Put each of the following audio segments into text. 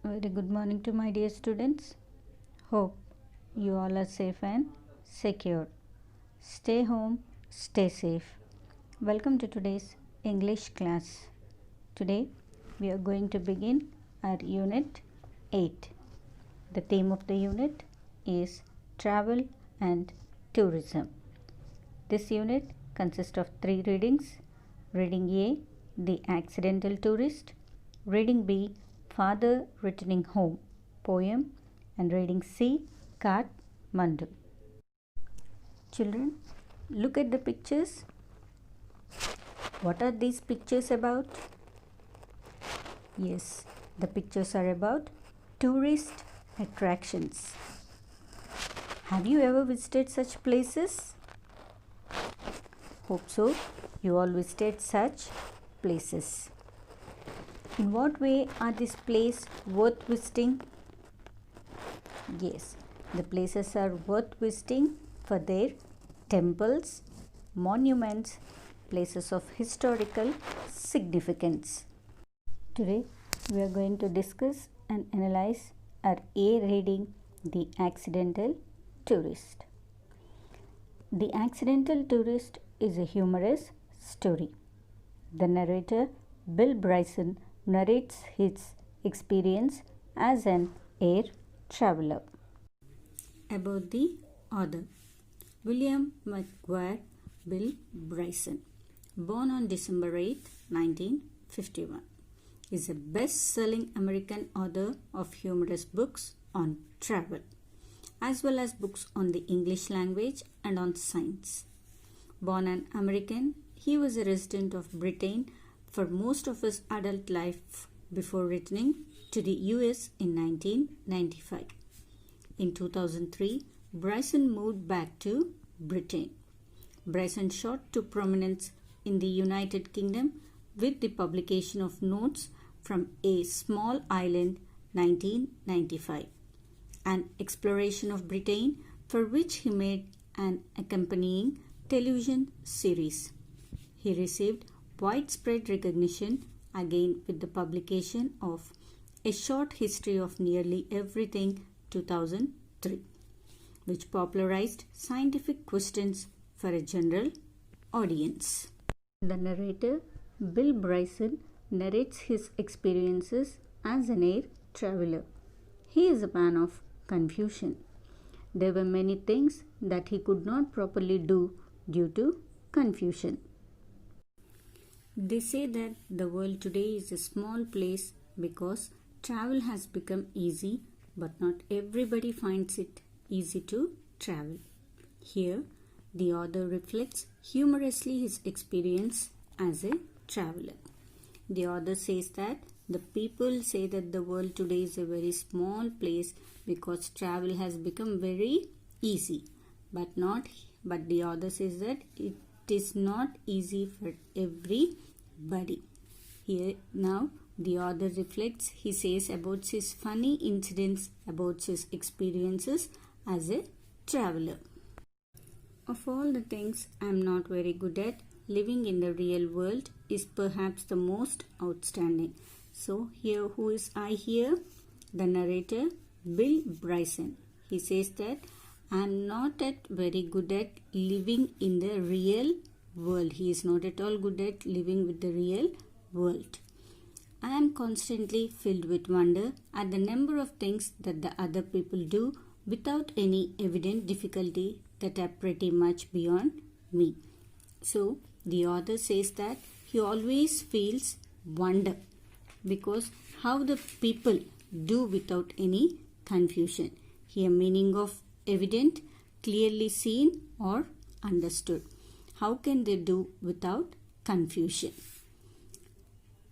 Very good morning to my dear students. Hope you all are safe and secure. Stay home, stay safe. Welcome to today's English class. Today we are going to begin our unit 8. The theme of the unit is travel and tourism. This unit consists of 3 readings. Reading A, The Accidental Tourist. Reading B, Father Returning Home, poem. And reading C, Kathmandu. Children, look at the pictures. What are these pictures about? Yes, the pictures are about tourist attractions. Have you ever visited such places? Hope so. You all visited such places. In what way are these places worth visiting? Yes, the places are worth visiting for their temples, monuments, places of historical significance. Today we are going to discuss and analyze our A reading, The Accidental Tourist. The Accidental Tourist is a humorous story. The narrator, Bill Bryson, narrates his experience as an air traveler. About the author, William McGuire Bill Bryson, born on December 8, 1951, is a best-selling American author of humorous books on travel, as well as books on the English language and on science. Born an American, he was a resident of Britain for most of his adult life before returning to the US in 1995. In 2003, Bryson moved back to Britain. Bryson shot to prominence in the United Kingdom with the publication of Notes from a Small Island 1995, an exploration of Britain for which he made an accompanying television series. He received widespread recognition again with the publication of A Short History of Nearly Everything 2003, which popularized scientific questions for a general audience. The narrator, Bill Bryson, narrates his experiences as an air traveler. He is a man of confusion. There were many things that he could not properly do due to confusion. They say that the world today is a small place because travel has become easy, but not everybody finds it easy to travel. Here, the author reflects humorously his experience as a traveler. The author says that the people say that the world today is a very small place because travel has become very easy, but the author says that it is not easy for everybody. Here now the author reflects, he says about his funny incidents, about his experiences as a traveler. Of all the things I am not very good at, living in the real world is perhaps the most outstanding. So here, who is I here? The narrator, Bill Bryson. He says that I am not very good at living in the real world. He is not at all good at living with the real world. I am constantly filled with wonder at the number of things that the other people do without any evident difficulty that are pretty much beyond me. So the author says that he always feels wonder because how the people do without any confusion. Here meaning of evident, clearly seen or understood. How can they do without confusion?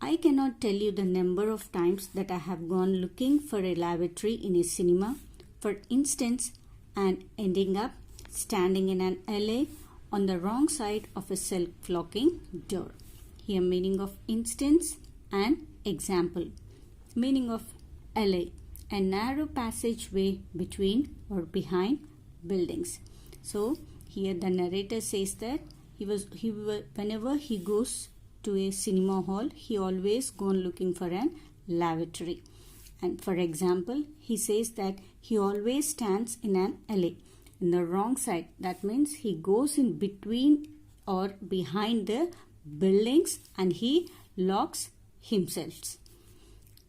I cannot tell you the number of times that I have gone looking for a lavatory in a cinema, for instance, and ending up standing in an alley on the wrong side of a self-locking door. Here meaning of instance and example. Meaning of alley, a narrow passageway between or behind buildings. So here the narrator says that whenever he goes to a cinema hall, he always gone looking for an lavatory. And for example, he says that he always stands in an alley, in the wrong side. That means he goes in between or behind the buildings and he locks himself.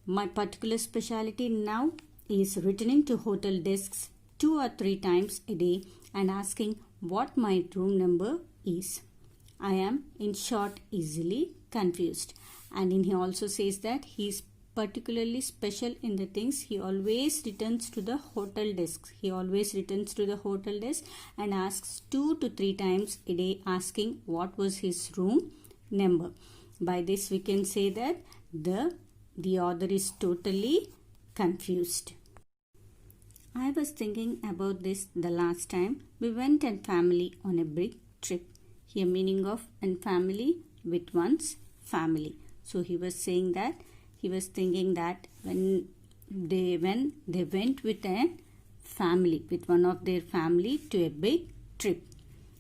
My particular specialty now is returning to hotel desks 2 or 3 times a day and asking what my room number is. I am, in short, easily confused. And he also says that he is particularly special in the things he always returns to the hotel desk. He always returns to the hotel desk and asks 2 to 3 times a day asking what was his room number. By this we can say that the author is totally confused. I was thinking about this the last time we went and family on a big trip. Here meaning of and family with one's family. So he was saying that he was thinking that when they went with a family, with one of their family to a big trip.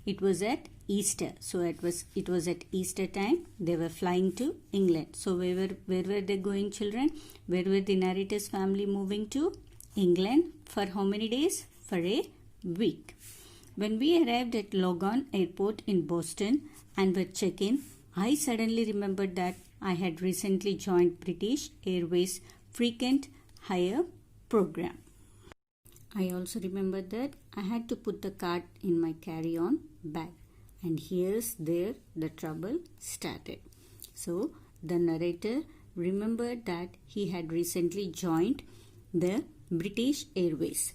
It was at Easter. So it was at Easter time. They were flying to England. So where were they going, children? Where were the narrator's family moving to? England. For how many days? For a week. When we arrived at Logan Airport in Boston and were check-in, I suddenly remembered that I had recently joined British Airways frequent hire program. I also remembered that I had to put the card in my carry-on bag. And here's there the trouble started. So the narrator remembered that he had recently joined the British Airways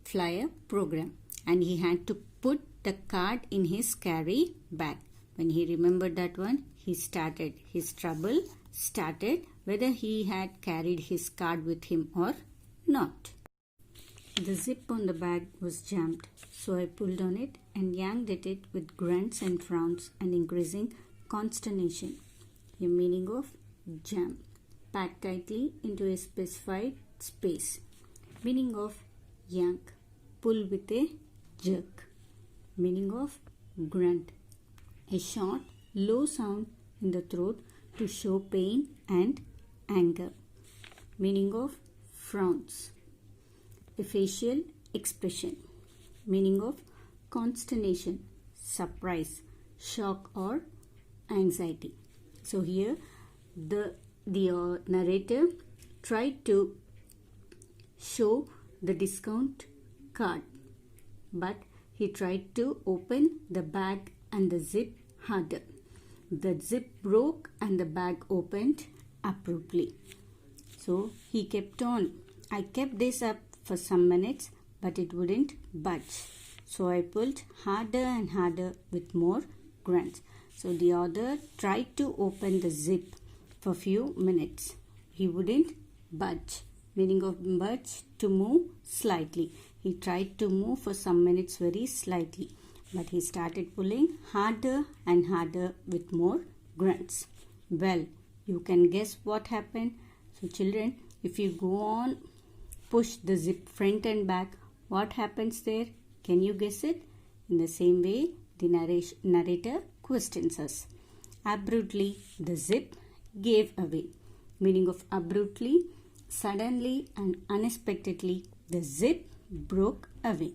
flyer program and he had to put the card in his carry bag. When he remembered that one, his trouble started whether he had carried his card with him or not. The zip on the bag was jammed, so I pulled on it and yanked at it with grunts and frowns and increasing consternation. The meaning of jam, packed tightly into a specified space. Meaning of yank, pull with a jerk. Meaning of grunt, a short, low sound in the throat to show pain and anger. Meaning of frowns, a facial expression. Meaning of consternation, surprise, shock or anxiety. So here the narrator tried to show the discount card, but he tried to open the bag and the zip harder. The zip broke and the bag opened abruptly. So he kept on. I kept this up for some minutes, but it wouldn't budge. So I pulled harder and harder with more grunts. So the author tried to open the zip for few minutes. He wouldn't budge. Meaning of budge, to move slightly. He tried to move for some minutes very slightly, but he started pulling harder and harder with more grunts. Well, you can guess what happened. So children, if you go on, push the zip front and back, what happens there? Can you guess it? In the same way, the narrator questions us. Abruptly, the zip gave away. Meaning of abruptly, suddenly and unexpectedly, the zip broke away.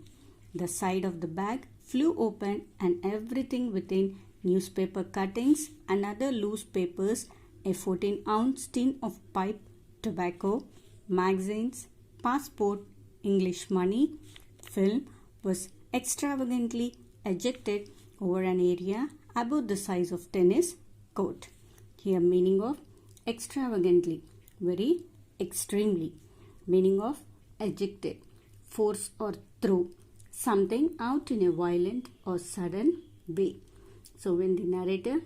The side of the bag flew open and everything within, newspaper cuttings and other loose papers, a 14-ounce tin of pipe tobacco, magazines, passport, English money, film, was extravagantly ejected over an area about the size of tennis court. Here meaning of extravagantly, very extremely. Meaning of ejected, force or throw something out in a violent or sudden way. So when the narrator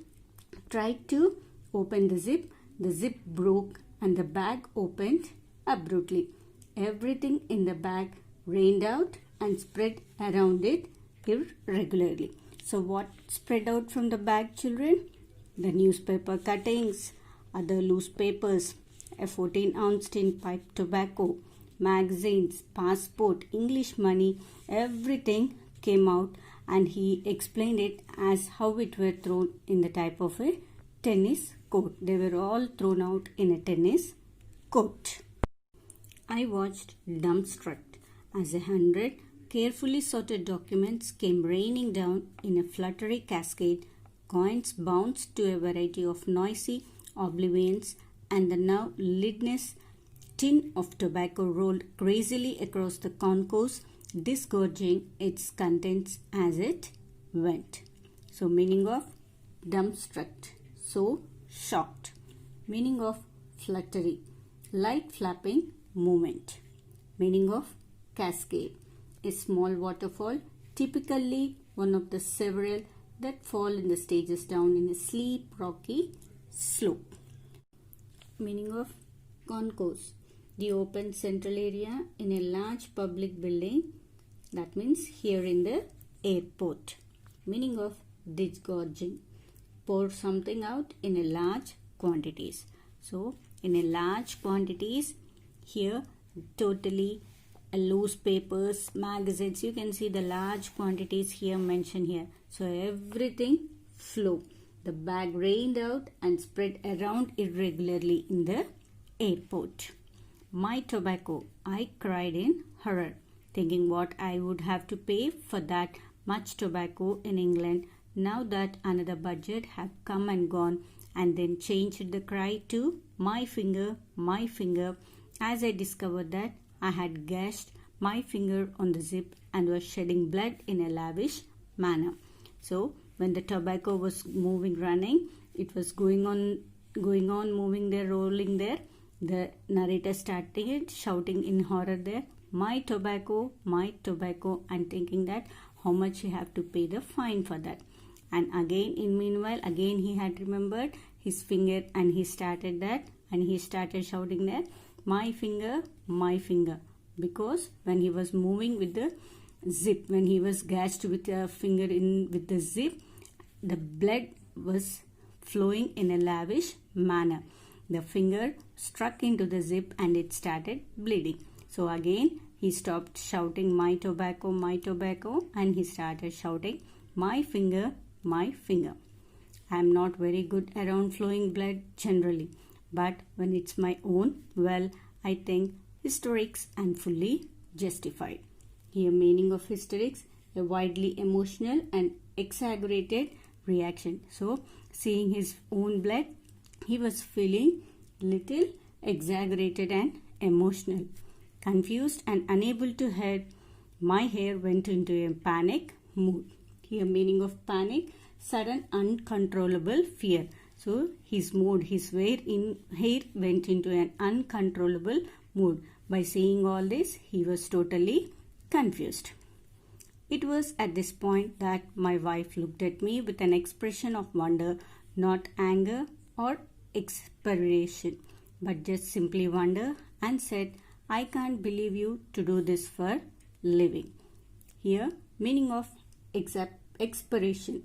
tried to open the zip broke and the bag opened abruptly. Everything in the bag rained out and spread around it irregularly. So what spread out from the bag, children? The newspaper cuttings, other loose papers, a 14-ounce tin pipe tobacco, magazines, passport, English money, everything came out, and he explained it as how it were thrown in the type of a tennis court. They were all thrown out in a tennis court. I watched dumbstruck as 100 carefully sorted documents came raining down in a fluttery cascade. Coins bounced to a variety of noisy oblivions, and the now lidless tin of tobacco rolled crazily across the concourse, disgorging its contents as it went. So, meaning of dumbstruck, so shocked. Meaning of fluttery, light flapping movement. Meaning of cascade, a small waterfall, typically one of the several that fall in the stages down in a steep rocky slope. Meaning of concourse, the open central area in a large public building, that means here in the airport. Meaning of disgorging, pour something out in a large quantities. So in a large quantities, here totally loose papers, magazines, you can see the large quantities here mentioned here. So everything flew. The bag rained out and spread around irregularly in the airport. My tobacco, I cried in horror, thinking what I would have to pay for that much tobacco in England now that another budget had come and gone, and then changed the cry to my finger, as I discovered that I had gashed my finger on the zip and was shedding blood in a lavish manner. So when the tobacco was running, it was going on, moving there, rolling there. The narrator started shouting in horror there, my tobacco, and thinking that how much he have to pay the fine for that. And again, meanwhile, he had remembered his finger, and he started that, and he started shouting there, my finger, because when he was moving with the zip, when he was gashed with a finger with the zip, the blood was flowing in a lavish manner. The finger struck into the zip and it started bleeding. So again, he stopped shouting my tobacco, and he started shouting my finger. I am not very good around flowing blood generally, but when it's my own, well, I think hysterics and fully justified. Here, meaning of hysterics, a widely emotional and exaggerated reaction. So, seeing his own blood, he was feeling little exaggerated and emotional. Confused and unable to head, my hair went into a panic mood. Here, meaning of panic, sudden uncontrollable fear. So his hair went into an uncontrollable mood. By seeing all this, he was totally confused. It was at this point that my wife looked at me with an expression of wonder, not anger or exasperation, but just simply wonder, and said, I can't believe you to do this for living. Here, meaning of exasperation,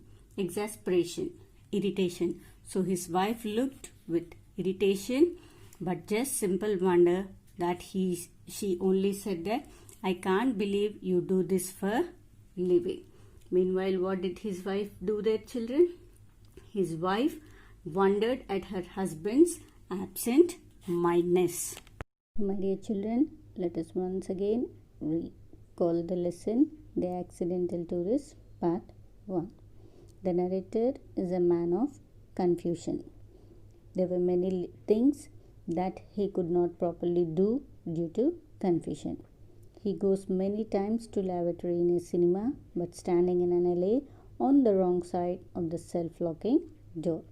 irritation. So his wife looked with irritation, but just simple wonder that she only said that, I can't believe you do this for living. Meanwhile, what did his wife do there, children? His wife wondered at her husband's absent-mindedness. My dear children, let us once again recall the lesson, The Accidental Tourist, Part 1. The narrator is a man of confusion. There were many things that he could not properly do due to confusion. He goes many times to lavatory in a cinema, but standing in an alley on the wrong side of the self-locking door.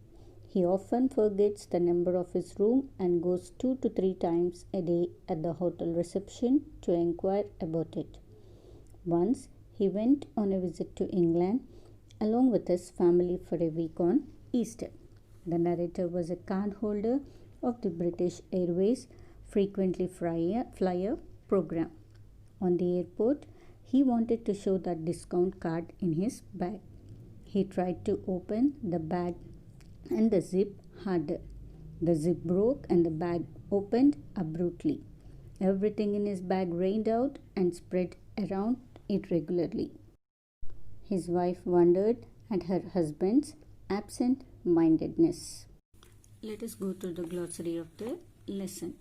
He often forgets the number of his room and goes 2 to 3 times a day at the hotel reception to inquire about it. Once he went on a visit to England along with his family for a week on Easter. The narrator was a card holder of the British Airways frequently flyer program. On the airport, he wanted to show that discount card in his bag. He tried to open the bag and the zip harder. The zip broke and the bag opened abruptly. Everything in his bag rained out and spread around irregularly. His wife wondered at her husband's absent-mindedness. Let us go to the glossary of the lesson.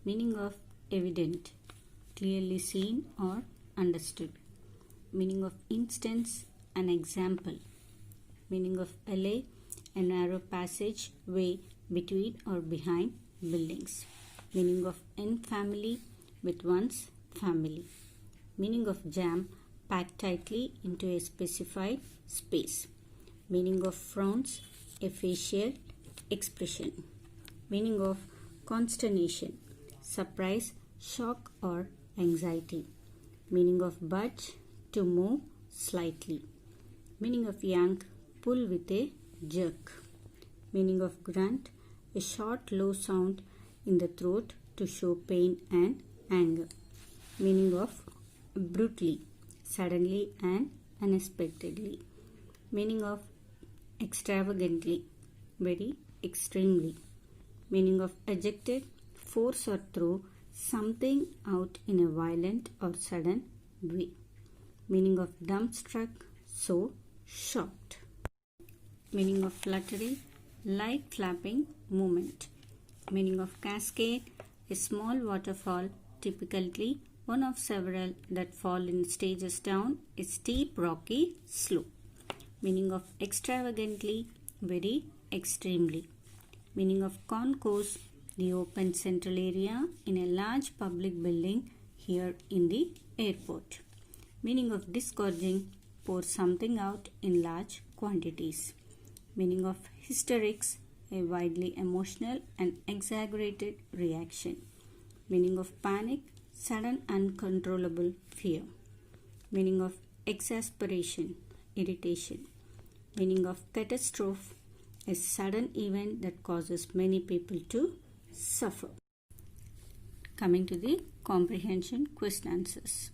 Meaning of evident, clearly seen or understood. Meaning of instance, an example. Meaning of alley, a narrow passage way between or behind buildings. Meaning of in family, with one's family. Meaning of jam, packed tightly into a specified space. Meaning of frowns, a facial expression. Meaning of consternation, surprise, shock or anxiety. Meaning of budge, to move slightly. Meaning of yank, pull with a jerk. Meaning of grunt, a short low sound in the throat to show pain and anger. Meaning of brutally, suddenly and unexpectedly. Meaning of extravagantly, very extremely. Meaning of ejected, force or throw something out in a violent or sudden way. Meaning of dumbstruck, so shocked. Meaning of fluttery, light flapping movement. Meaning of cascade, a small waterfall, typically one of several that fall in stages down a steep rocky slope. Meaning of extravagantly, very extremely. Meaning of concourse, the open central area in a large public building here in the airport. Meaning of disgorging, pour something out in large quantities. Meaning of hysterics, a widely emotional and exaggerated reaction. Meaning of panic, sudden uncontrollable fear. Meaning of exasperation, irritation. Meaning of catastrophe, a sudden event that causes many people to suffer. Coming to the comprehension question answers.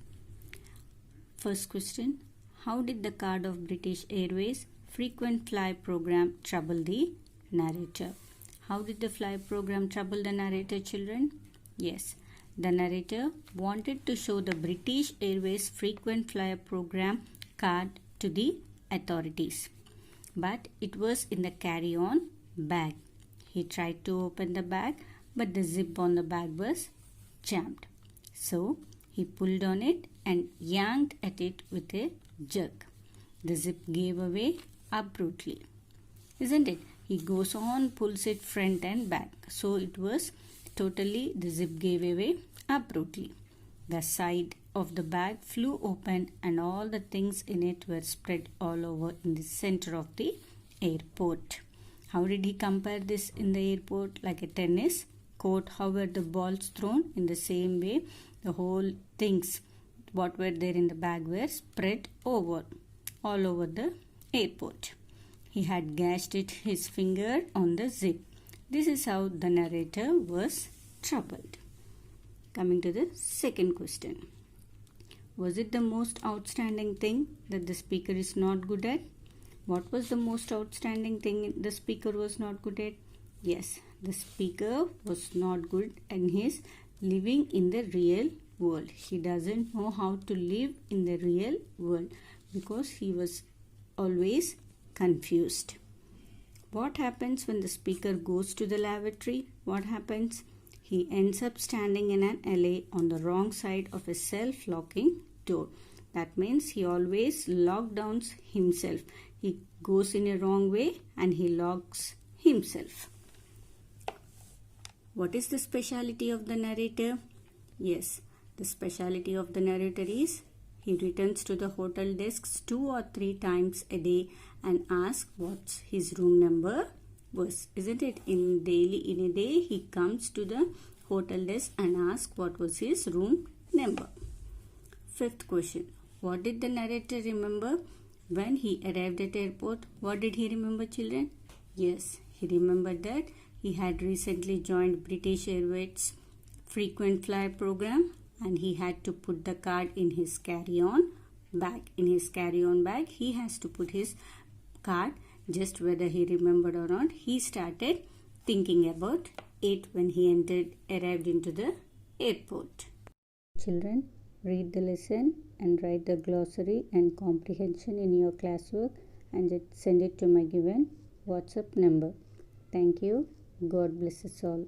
First question, how did the card of British Airways frequent flyer program trouble the narrator? How did the flyer program trouble the narrator, children? Yes, the narrator wanted to show the British Airways frequent flyer program card to the authorities, but it was in the carry-on bag. He tried to open the bag, but the zip on the bag was jammed. So he pulled on it and yanked at it with a jerk. The zip gave away abruptly. Isn't it? He goes on, pulls it front and back. So it was totally, the zip gave away abruptly. The side of the bag flew open and all the things in it were spread all over in the center of the airport. How did he compare this in the airport? Like a tennis court, how were the balls thrown? In the same way, the whole things what were there in the bag were spread over all over the airport. He had gashed his finger on the zip. This is how the narrator was troubled. Coming to the second question. Was it the most outstanding thing that the speaker is not good at? What was the most outstanding thing the speaker was not good at? Yes, the speaker was not good in his living in the real world. He doesn't know how to live in the real world because he was always confused. What happens when the speaker goes to the lavatory? What happens? He ends up standing in an alley on the wrong side of a self-locking door. That means he always lockdowns himself. He goes in a wrong way and he locks himself. What is the speciality of the narrator? Yes, the speciality of the narrator is he returns to the hotel desks 2 or 3 times a day and asks what his room number was. Isn't it? In a day he comes to the hotel desk and asks what was his room number. Fifth question. What did the narrator remember when he arrived at airport? What did he remember, children? Yes, he remembered that he had recently joined British Airways frequent flyer program and he had to put the card in his carry-on bag. In his carry-on bag, he has to put his card. Just whether he remembered or not, he started thinking about it when he arrived into the airport. Children, read the lesson and write the glossary and comprehension in your classwork and send it to my given WhatsApp number. Thank you. God bless us all.